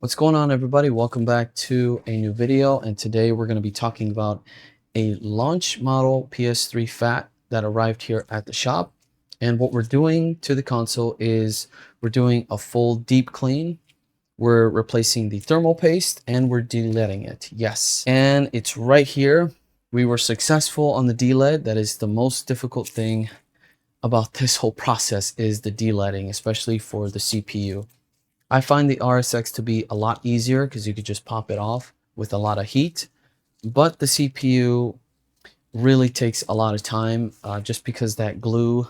What's going on, everybody? Welcome back to a new video, and today we're going to be talking about a launch model PS3 Fat that arrived here at the shop. And what we're doing to the console is we're doing a full deep clean. We're replacing the thermal paste and we're deleading it. Yes, and it's right here. We were successful on the delid. That is the most difficult thing about this whole process, is the deleading, especially for the CPU. I find the RSX to be a lot easier because you could just pop it off with a lot of heat, but the CPU really takes a lot of time just because that glue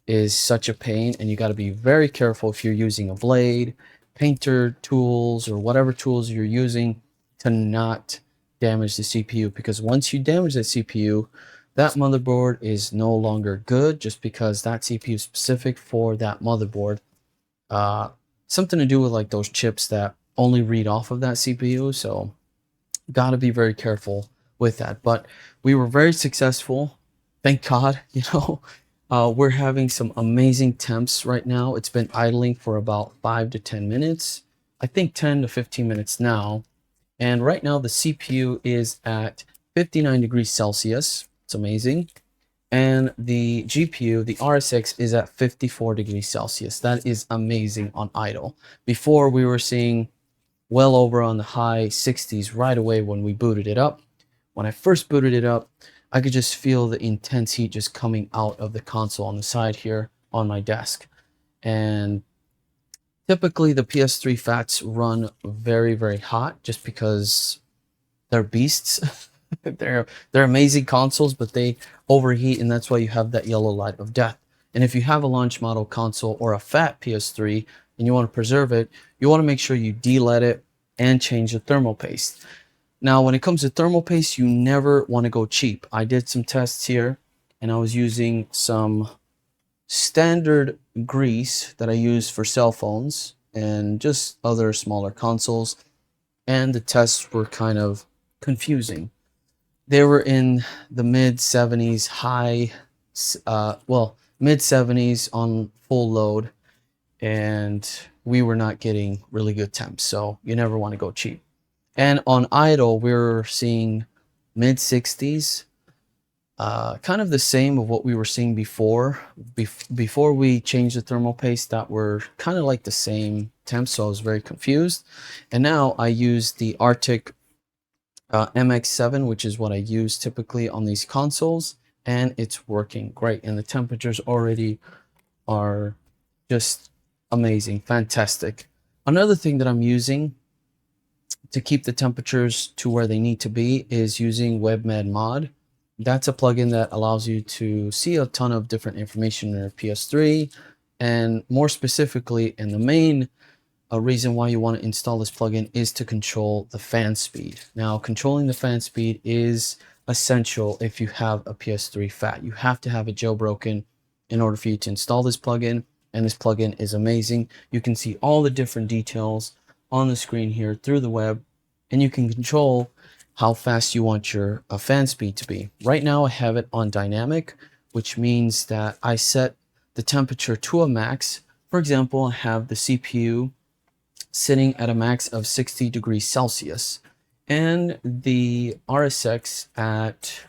is such a pain, and you got to be very careful if you're using a blade, painter tools, or whatever tools you're using to not damage the CPU, because once you damage the CPU, that motherboard is no longer good, just because that CPU is specific for that motherboard. Something to do with like those chips that only read off of that CPU, so got to be very careful with that. But we were very successful, thank God. We're having some amazing temps right now. It's been idling for about 5 to 10 minutes, I think 10 to 15 minutes now, and right now the CPU is at 59 degrees Celsius. It's amazing. And the GPU, the RSX, is at 54 degrees Celsius. That is amazing on idle. Before, we were seeing well over on the high 60s right away when we booted it up. When I first booted it up, I could just feel the intense heat just coming out of the console on the side here on my desk. And typically the PS3 Fats run very, very hot just because they're beasts. they're amazing consoles, but they overheat, and that's why you have that yellow light of death. And if you have a launch model console or a fat PS3 and you want to preserve it, you want to make sure you delid it and change the thermal paste. Now, when it comes to thermal paste, you never want to go cheap. I did some tests here, and I was using some standard grease that I use for cell phones and just other smaller consoles, and the tests were kind of confusing. They were in the mid 70s, mid 70s on full load, and we were not getting really good temps, so you never want to go cheap. And on idle, we were seeing mid 60s, kind of the same of what we were seeing before. Before we changed the thermal paste, that were kind of like the same temps, so I was very confused. And now I use the Arctic MX7, which is what I use typically on these consoles, and it's working great. And the temperatures already are just amazing, fantastic. Another thing that I'm using to keep the temperatures to where they need to be is using WebMed Mod. That's a plugin that allows you to see a ton of different information in your PS3, and more specifically, in the main a reason why you want to install this plugin is to control the fan speed. Now, controlling the fan speed is essential if you have a PS3 Fat. You have to have it jailbroken in order for you to install this plugin, and this plugin is amazing. You can see all the different details on the screen here through the web, and you can control how fast you want your fan speed to be. Right now, I have it on dynamic, which means that I set the temperature to a max. For example, I have the CPU sitting at a max of 60 degrees Celsius and the RSX at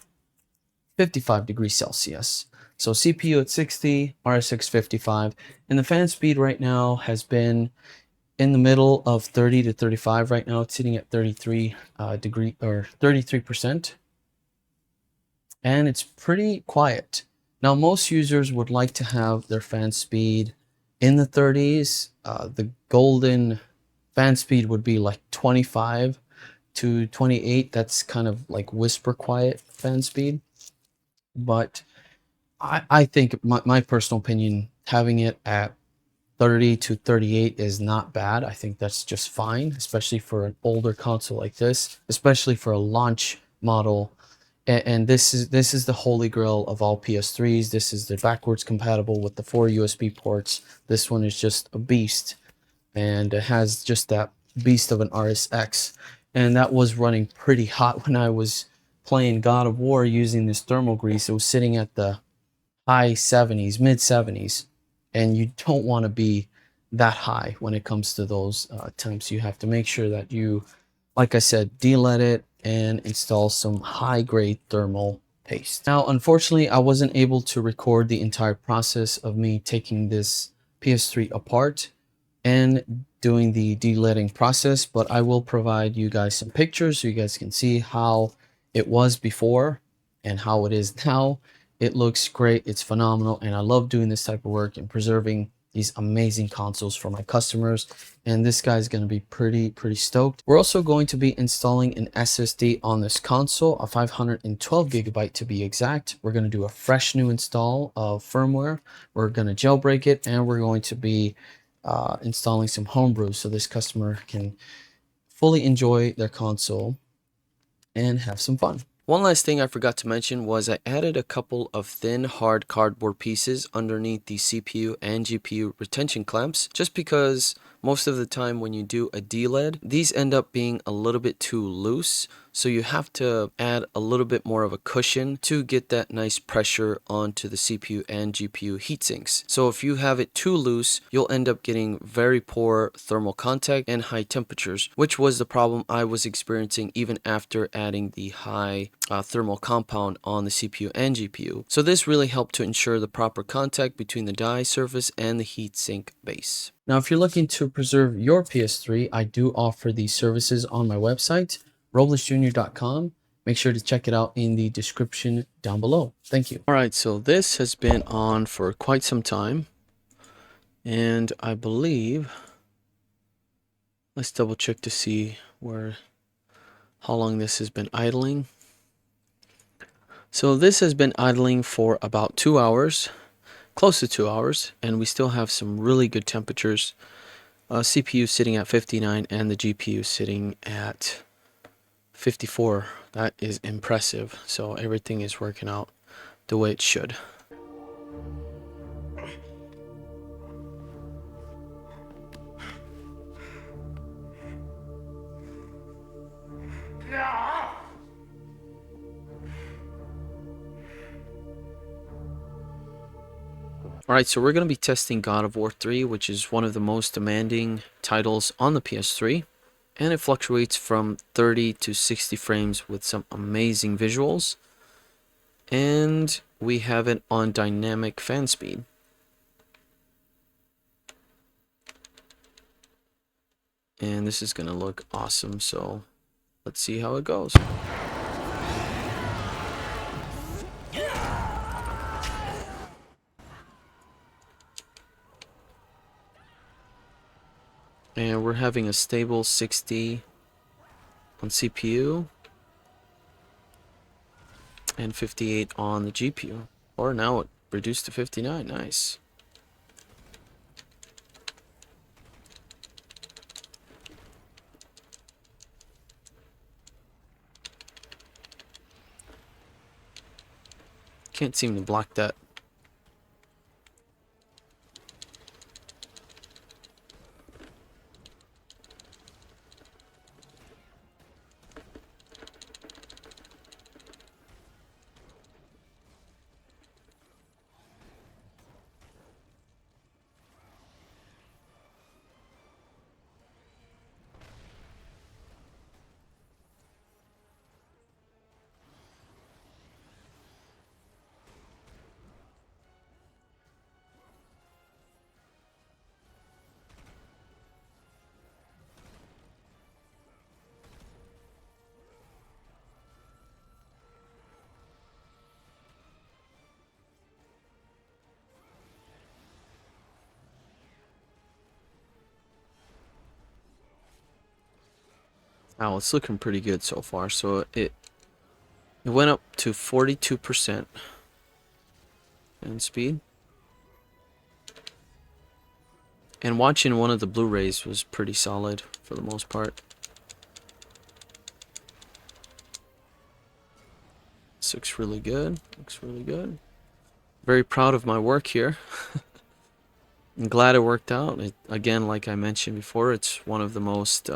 55 degrees Celsius. So CPU at 60, RSX 55, and the fan speed right now has been in the middle of 30 to 35. Right now it's sitting at 33 degree or 33%, and it's pretty quiet. Now, most users would like to have their fan speed in the 30s. The golden fan speed would be like 25 to 28. That's kind of like whisper quiet fan speed. But I think my personal opinion, having it at 30 to 38 is not bad. I think that's just fine, especially for an older console like this, especially for a launch model. And this is the holy grail of all PS3s. This is the backwards compatible with the 4 USB ports. This one is just a beast, and it has just that beast of an RSX, and that was running pretty hot when I was playing God of War using this thermal grease. It was sitting at the high 70s, mid 70s, and you don't want to be that high when it comes to those temps. You have to make sure that you, like I said, delid it and install some high grade thermal paste. Now, unfortunately, I wasn't able to record the entire process of me taking this PS3 apart and doing the delidding process, but I will provide you guys some pictures so you guys can see how it was before and how it is now. It looks great, it's phenomenal, and I love doing this type of work and preserving these amazing consoles for my customers, and this guy's going to be pretty stoked. We're also going to be installing an SSD on this console, a 512 gigabyte to be exact. We're going to do a fresh new install of firmware. We're going to jailbreak it, and we're going to be installing some homebrew so this customer can fully enjoy their console and have some fun. One last thing I forgot to mention was I added a couple of thin hard cardboard pieces underneath the CPU and GPU retention clamps, just because most of the time when you do a delid, these end up being a little bit too loose, so you have to add a little bit more of a cushion to get that nice pressure onto the CPU and GPU heatsinks. So if you have it too loose, you'll end up getting very poor thermal contact and high temperatures, which was the problem I was experiencing even after adding the high thermal compound on the CPU and GPU. So this really helped to ensure the proper contact between the die surface and the heatsink base. Now, if you're looking to preserve your PS3, I do offer these services on my website, roblesjr.com. Make sure to check it out in the description down below. Thank you. All right, so this has been on for quite some time, and I believe, let's double check to see how long this has been idling. So this has been idling for about 2 hours, close to 2 hours, and we still have some really good temperatures. CPU sitting at 59 and the GPU sitting at 54. That is impressive. So everything is working out the way it should. Alright, so we're going to be testing God of War 3, which is one of the most demanding titles on the PS3. And it fluctuates from 30 to 60 frames with some amazing visuals. And we have it on dynamic fan speed. And this is going to look awesome, so let's see how it goes. And we're having a stable 60 on CPU and 58 on the GPU. Or now it reduced to 59. Nice. Can't seem to block that. Wow, it's looking pretty good so far. So it went up to 42% in speed. And watching one of the Blu-rays was pretty solid for the most part. This looks really good. Looks really good. Very proud of my work here. I'm glad it worked out. Again, like I mentioned before, it's one of the most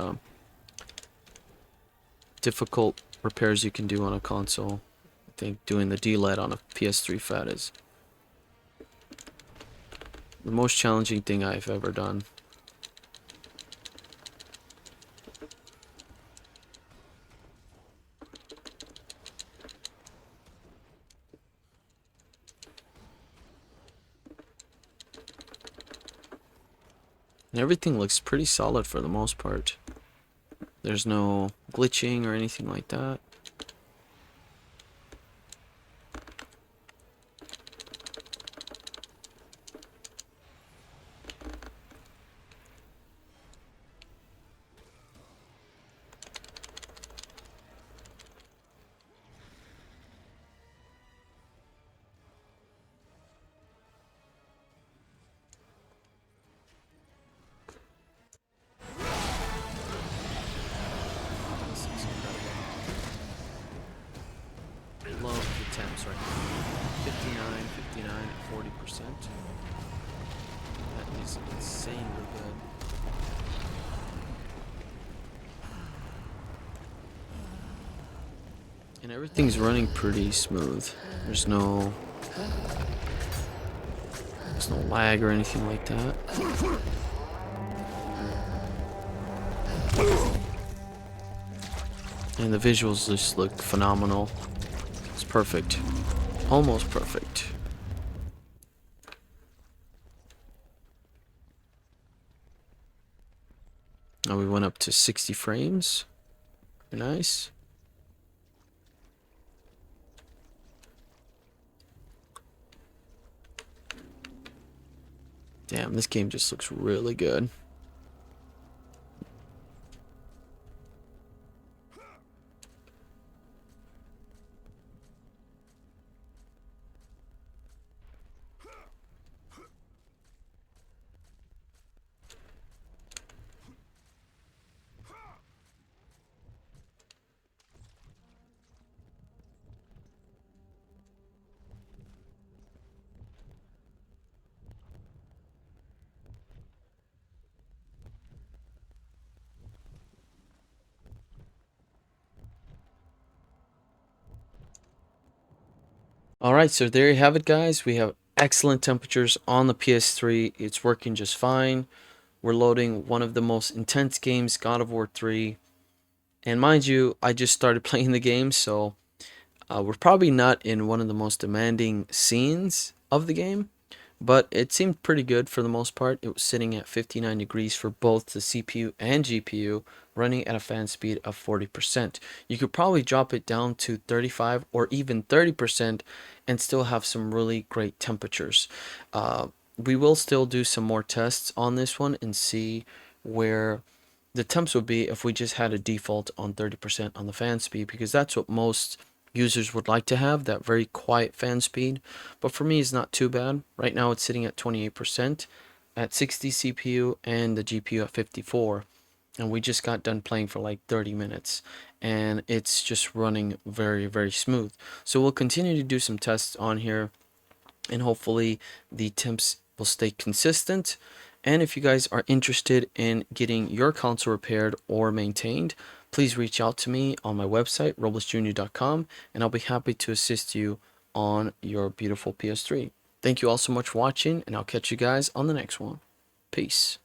difficult repairs you can do on a console. I think doing the delid on a PS3 Fat is the most challenging thing I've ever done. Everything looks pretty solid for the most part. There's no glitching or anything like that. Love the temps right now. 59, 59 at 40%. That is insanely good. And everything's running pretty smooth. There's no lag or anything like that. And the visuals just look phenomenal. It's perfect. Almost perfect. Now we went up to 60 frames. Nice. Damn, this game just looks really good. All right, so there you have it, guys. We have excellent temperatures on the PS3. It's working just fine. We're loading one of the most intense games, God of War 3. And mind you, I just started playing the game, so we're probably not in one of the most demanding scenes of the game. But it seemed pretty good for the most part. It was sitting at 59 degrees for both the CPU and GPU, running at a fan speed of 40%. You could probably drop it down to 35 or even 30% and still have some really great temperatures. We will still do some more tests on this one and see where the temps would be if we just had a default on 30% on the fan speed, because that's what most users would like to have, that very quiet fan speed. But for me, it's not too bad. Right now it's sitting at 28% at 60 CPU and the GPU at 54, and we just got done playing for like 30 minutes and it's just running very, very smooth. So we'll continue to do some tests on here and hopefully the temps will stay consistent. And if you guys are interested in getting your console repaired or maintained, please reach out to me on my website, roblesjr.com, and I'll be happy to assist you on your beautiful PS3. Thank you all so much for watching, and I'll catch you guys on the next one. Peace.